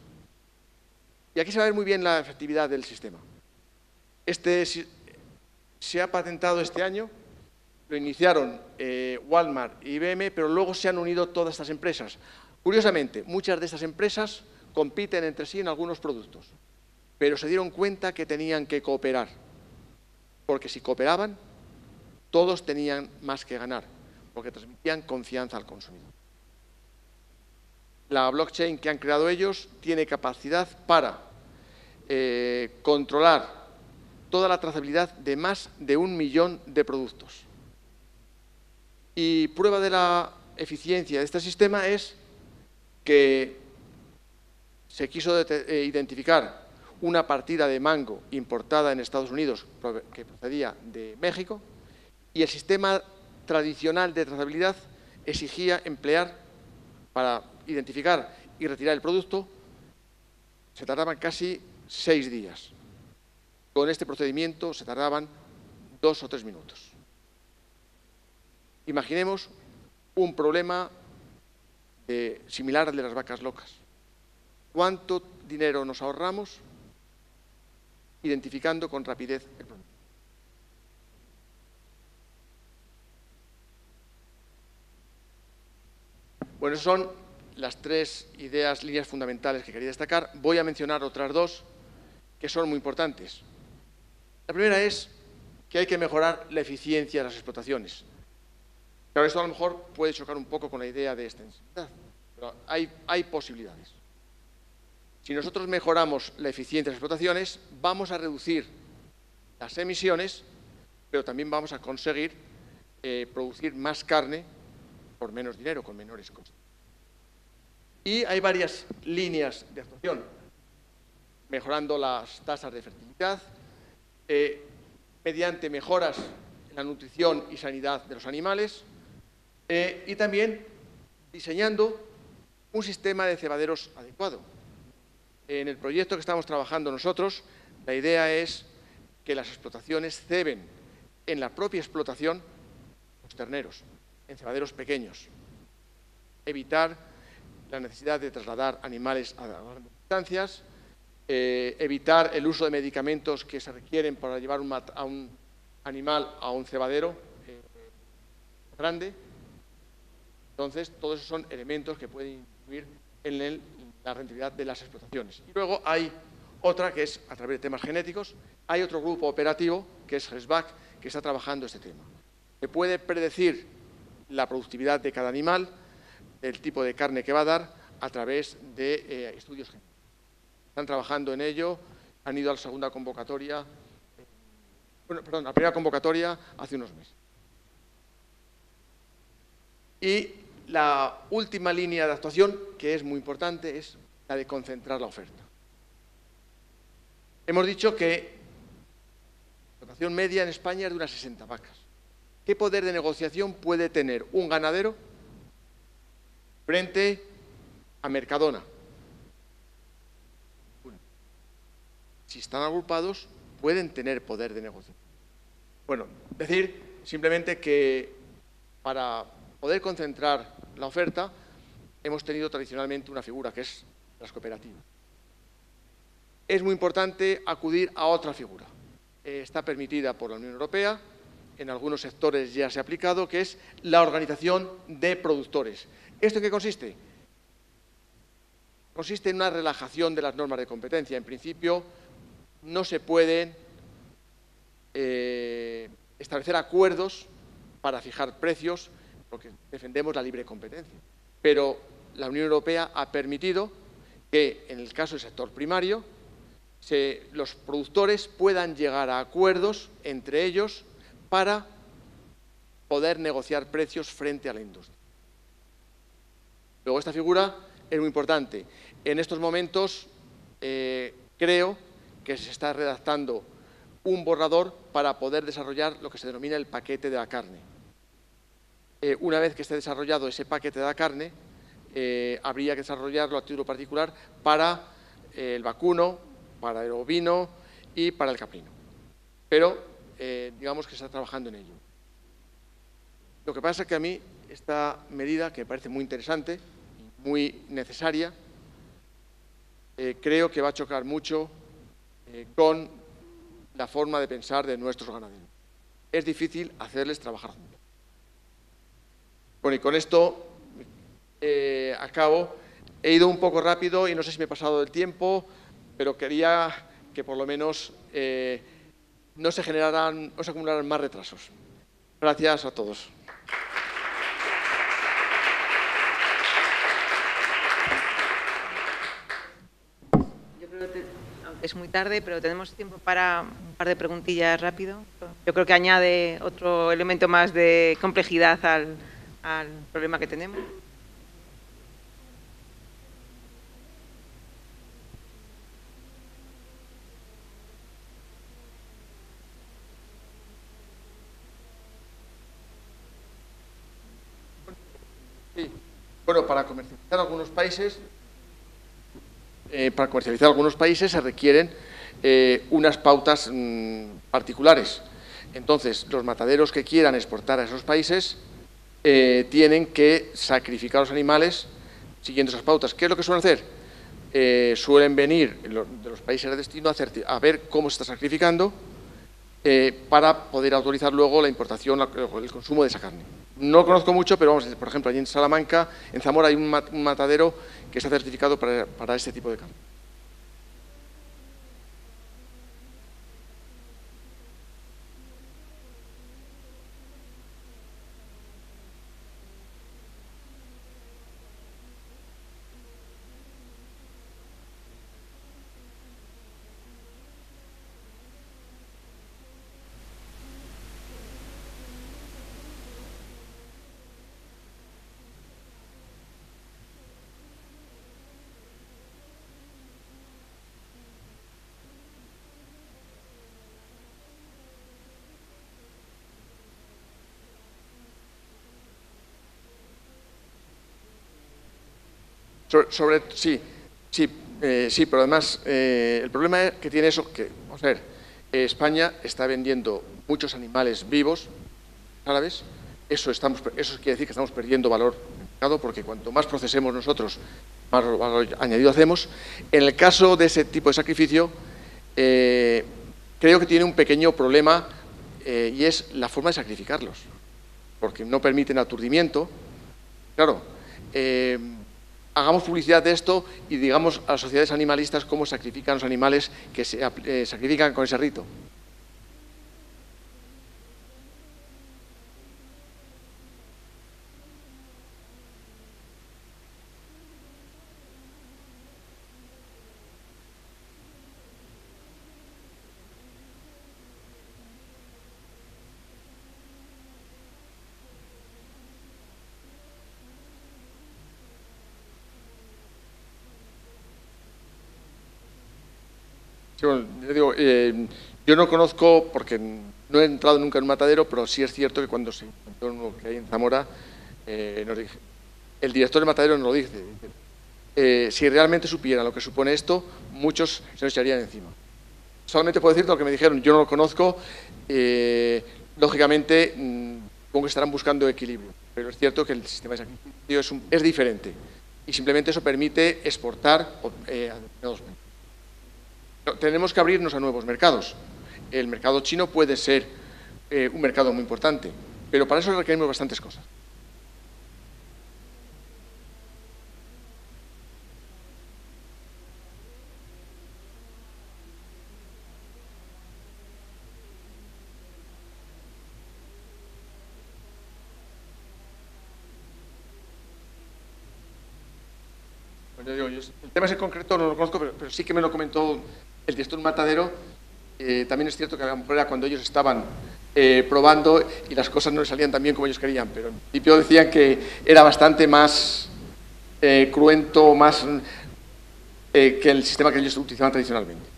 Y aquí se va a ver muy bien la efectividad del sistema. Este se ha patentado este año, lo iniciaron Walmart y IBM, pero luego se han unido todas estas empresas. Curiosamente, muchas de estas empresas compiten entre sí en algunos productos, pero se dieron cuenta que tenían que cooperar, porque si cooperaban, todos tenían más que ganar, porque transmitían confianza al consumidor. La blockchain que han creado ellos tiene capacidad para controlar toda la trazabilidad de más de 1 millón de productos. Y prueba de la eficiencia de este sistema es que se quiso identificar una partida de mango importada en Estados Unidos que procedía de México, y el sistema tradicional de trazabilidad exigía emplear, para identificar y retirar el producto, se tardaban casi 6 días. Con este procedimiento se tardaban 2 o 3 minutos. Imaginemos un problema similar al de las vacas locas. ¿Cuánto dinero nos ahorramos identificando con rapidez el problema? Bueno, esas son las 3 líneas fundamentales que quería destacar. Voy a mencionar otras 2 que son muy importantes. La primera es que hay que mejorar la eficiencia de las explotaciones. Claro, esto a lo mejor puede chocar un poco con la idea de extensividad, pero hay posibilidades. Si nosotros mejoramos la eficiencia de las explotaciones, vamos a reducir las emisiones, pero también vamos a conseguir producir más carne por menos dinero, con menores costes. Y hay varias líneas de actuación, mejorando las tasas de fertilidad, mediante mejoras en la nutrición y sanidad de los animales, y también diseñando un sistema de cebaderos adecuado. En el proyecto que estamos trabajando nosotros, la idea es que las explotaciones ceben en la propia explotación los terneros, en cebaderos pequeños. Evitar la necesidad de trasladar animales a grandes distancias, evitar el uso de medicamentos que se requieren para llevar a un animal a un cebadero grande. Entonces, todos esos son elementos que pueden influir en la rentabilidad de las explotaciones. Y luego hay otra que es a través de temas genéticos. Hay otro grupo operativo, que es GESBAC, que está trabajando este tema. Se puede predecir la productividad de cada animal, el tipo de carne que va a dar, a través de estudios genéticos. Están trabajando en ello, han ido a la segunda convocatoria, la primera convocatoria hace unos meses. Y la última línea de actuación, que es muy importante, es la de concentrar la oferta. Hemos dicho que la explotación media en España es de unas 60 vacas. ¿Qué poder de negociación puede tener un ganadero frente a Mercadona? Si están agrupados, pueden tener poder de negociación. Bueno, decir simplemente que para poder concentrar la oferta hemos tenido tradicionalmente una figura, que es las cooperativas. Es muy importante acudir a otra figura. Está permitida por la Unión Europea, en algunos sectores ya se ha aplicado, que es la organización de productores. ¿Esto en qué consiste? Consiste en una relajación de las normas de competencia. En principio, no se pueden establecer acuerdos para fijar precios, porque defendemos la libre competencia. Pero la Unión Europea ha permitido que, en el caso del sector primario, los productores puedan llegar a acuerdos entre ellos para poder negociar precios frente a la industria. Luego, esta figura es muy importante. En estos momentos, creo que se está redactando un borrador para poder desarrollar lo que se denomina el paquete de la carne. Una vez que esté desarrollado ese paquete de la carne, habría que desarrollarlo a título particular para el vacuno, para el ovino y para el caprino. Pero digamos que se está trabajando en ello. Lo que pasa es que a mí esta medida, que me parece muy interesante, muy necesaria, creo que va a chocar mucho con la forma de pensar de nuestros ganaderos. Es difícil hacerles trabajar juntos. Bueno, y con esto acabo. He ido un poco rápido y no sé si me he pasado del tiempo, pero quería que por lo menos no se acumularan más retrasos. Gracias a todos. Yo creo que, aunque es muy tarde, pero tenemos tiempo para un par de preguntillas rápido. Yo creo que añade otro elemento más de complejidad al problema que tenemos. Sí. Bueno, para comercializar algunos países, se requieren unas pautas particulares. Entonces, los mataderos que quieran exportar a esos países tienen que sacrificar a los animales siguiendo esas pautas. ¿Qué es lo que suelen hacer? Suelen venir de los países de destino a ver cómo se está sacrificando para poder autorizar luego la importación, el consumo de esa carne. No lo conozco mucho, pero vamos, por ejemplo, allí en Salamanca, en Zamora, hay un matadero que está certificado para este tipo de carne. Sí, pero además el problema que tiene eso, vamos a ver, España está vendiendo muchos animales vivos, árabes, eso quiere decir que estamos perdiendo valor en el mercado, porque cuanto más procesemos nosotros, más valor añadido hacemos. En el caso de ese tipo de sacrificio, creo que tiene un pequeño problema y es la forma de sacrificarlos, porque no permiten aturdimiento. Claro, hagamos publicidad de esto y digamos a las sociedades animalistas cómo sacrifican los animales que se sacrifican con ese rito. Sí, bueno, yo no conozco, porque no he entrado nunca en un matadero, pero sí es cierto que cuando se encontró uno que hay en Zamora, el director del matadero nos lo dice. Si realmente supieran lo que supone esto, muchos se nos echarían encima. Solamente puedo decirte lo que me dijeron, yo no lo conozco, lógicamente, supongo que estarán buscando equilibrio, pero es cierto que el sistema de sacrificio es diferente y simplemente eso permite exportar a determinados países. Tenemos que abrirnos a nuevos mercados. El mercado chino puede ser un mercado muy importante, pero para eso requerimos bastantes cosas. Bueno, el tema ese concreto no lo conozco, pero sí que me lo comentó el director de un matadero. También es cierto que a lo mejor era cuando ellos estaban probando y las cosas no les salían tan bien como ellos querían, pero en principio decían que era bastante más cruento, más que el sistema que ellos utilizaban tradicionalmente.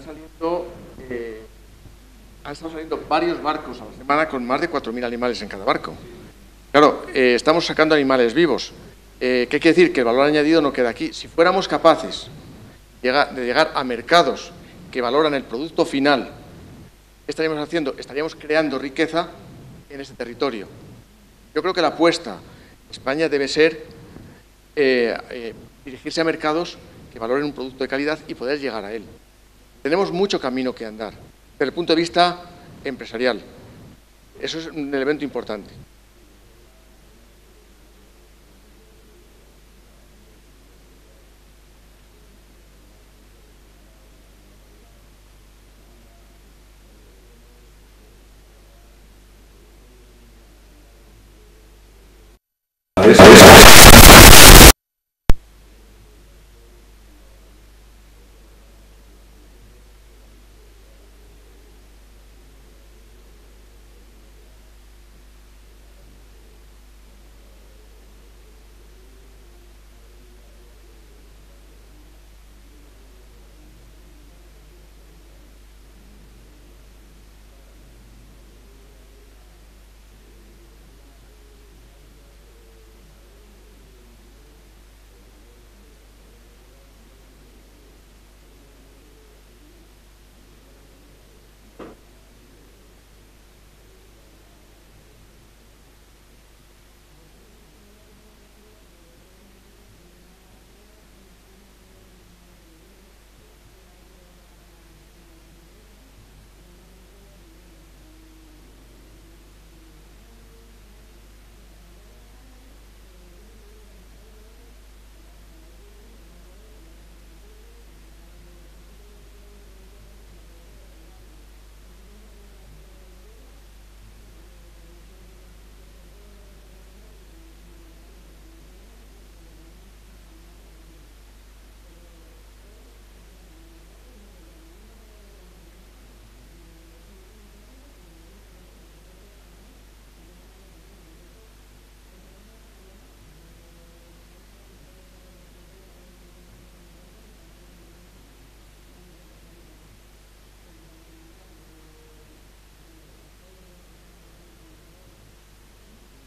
han estado saliendo varios barcos a la semana con más de 4.000 animales en cada barco. Claro, estamos sacando animales vivos. ¿Qué quiere decir? Que el valor añadido no queda aquí. Si fuéramos capaces de llegar a mercados que valoran el producto final, ¿qué estaríamos haciendo? Estaríamos creando riqueza en ese territorio. Yo creo que la apuesta de España debe ser dirigirse a mercados que valoren un producto de calidad y poder llegar a él. Tenemos mucho camino que andar desde el punto de vista empresarial. Eso es un elemento importante.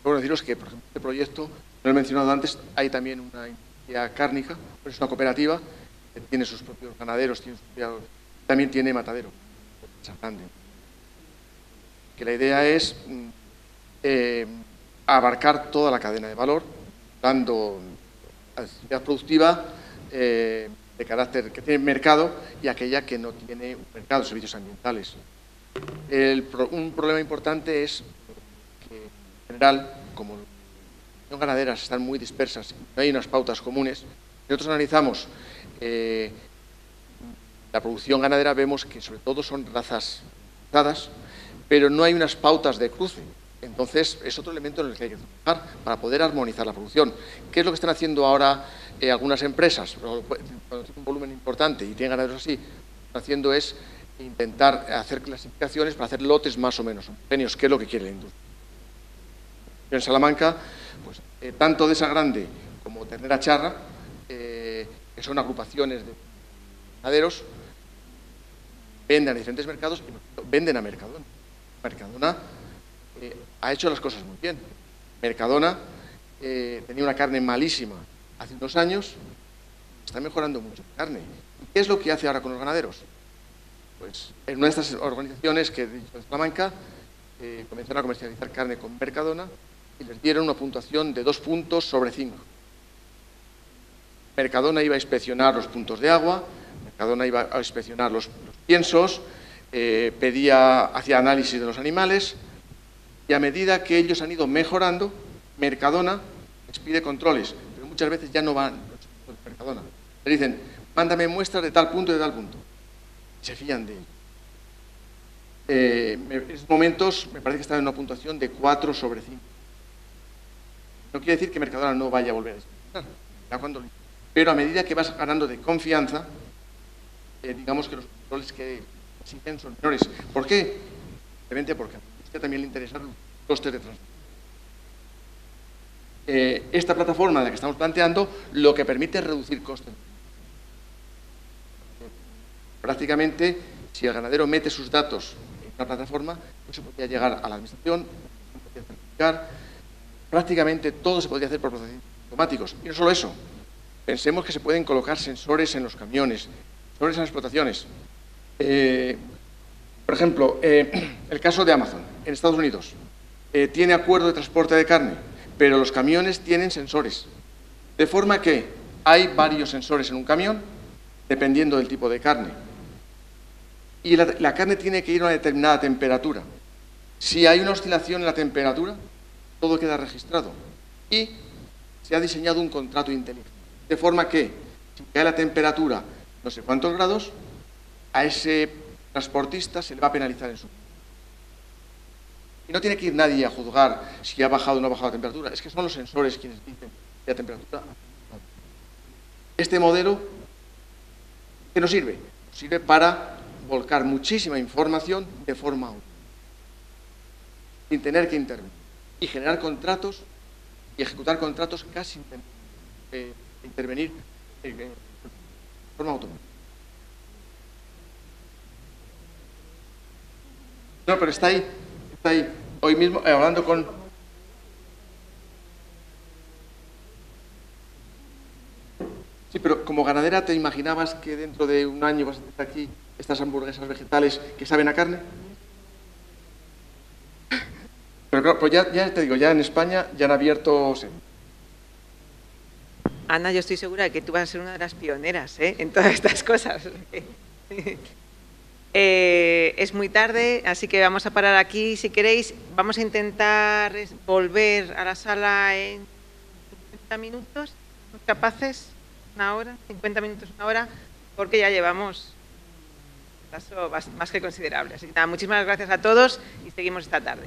Bueno, deciros que, por ejemplo, este proyecto, no lo he mencionado antes, hay también una industria cárnica, pues es una cooperativa que tiene sus propios ganaderos, también tiene matadero, que la idea es abarcar toda la cadena de valor, dando actividad productiva de carácter que tiene mercado y aquella que no tiene un mercado, servicios ambientales. Un problema importante es que, en general, como las ganaderas están muy dispersas, no hay unas pautas comunes. Nosotros analizamos la producción ganadera, vemos que sobre todo son razas cruzadas, pero no hay unas pautas de cruce. Entonces, es otro elemento en el que hay que trabajar para poder armonizar la producción. ¿Qué es lo que están haciendo ahora algunas empresas? Cuando tienen un volumen importante y tienen ganaderos así, lo que están haciendo es intentar hacer clasificaciones para hacer lotes más o menos homogéneos, que es lo que quiere la industria. En Salamanca, pues, tanto Dehesa Grande como Ternera Charra, que son agrupaciones de ganaderos, venden a diferentes mercados y venden a Mercadona. Mercadona ha hecho las cosas muy bien. Mercadona tenía una carne malísima hace unos años, está mejorando mucho la carne. ¿Y qué es lo que hace ahora con los ganaderos? Pues en una de estas organizaciones que he dicho de Salamanca, comenzaron a comercializar carne con Mercadona y les dieron una puntuación de 2 puntos sobre 5. Mercadona iba a inspeccionar los puntos de agua, Mercadona iba a inspeccionar los piensos, hacía análisis de los animales, y a medida que ellos han ido mejorando, Mercadona les pide controles, pero muchas veces ya no van los Mercadona. Le dicen, mándame muestras de tal punto y de tal punto. Y se fían de ello. En estos momentos me parece que está en una puntuación de 4 sobre 5. No quiere decir que Mercadona no vaya a volver a inspeccionar, pero a medida que vas ganando de confianza, digamos que los controles que exigen son menores. ¿Por qué? Simplemente porque a la industria también le interesan los costes de transporte. Esta plataforma de la que estamos planteando lo que permite es reducir costes. Prácticamente, si el ganadero mete sus datos en una plataforma, pues se podría llegar a la administración, se podría certificar, prácticamente todo se podría hacer por procedimientos automáticos. Y no solo eso, pensemos que se pueden colocar sensores en los camiones, sensores en las explotaciones. Por ejemplo, el caso de Amazon, en Estados Unidos, tiene acuerdo de transporte de carne, pero los camiones tienen sensores. De forma que hay varios sensores en un camión, dependiendo del tipo de carne. Y la carne tiene que ir a una determinada temperatura. Si hay una oscilación en la temperatura, todo queda registrado. Y se ha diseñado un contrato inteligente. De forma que, si cae la temperatura no sé cuántos grados, a ese transportista se le va a penalizar en su... Y no tiene que ir nadie a juzgar si ha bajado o no ha bajado la temperatura. Es que son los sensores quienes dicen que la temperatura... Este modelo, ¿qué nos sirve? Nos sirve para volcar muchísima información de forma autónoma, sin tener que intervenir. Y generar contratos y ejecutar contratos casi sin intervenir de forma autónoma. No, pero está ahí. Hoy mismo, hablando con... Sí, pero como ganadera, ¿te imaginabas que dentro de un año vas a tener aquí estas hamburguesas vegetales que saben a carne? Pero claro, pues ya te digo, ya en España ya han abierto... Sí. Ana, yo estoy segura de que tú vas a ser una de las pioneras en todas estas cosas. Es muy tarde, así que vamos a parar aquí. Si queréis, vamos a intentar volver a la sala en 50 minutos. ¿Somos capaces? ¿Una hora? ¿50 minutos, una hora? Porque ya llevamos un paso más que considerable. Así que nada, muchísimas gracias a todos y seguimos esta tarde.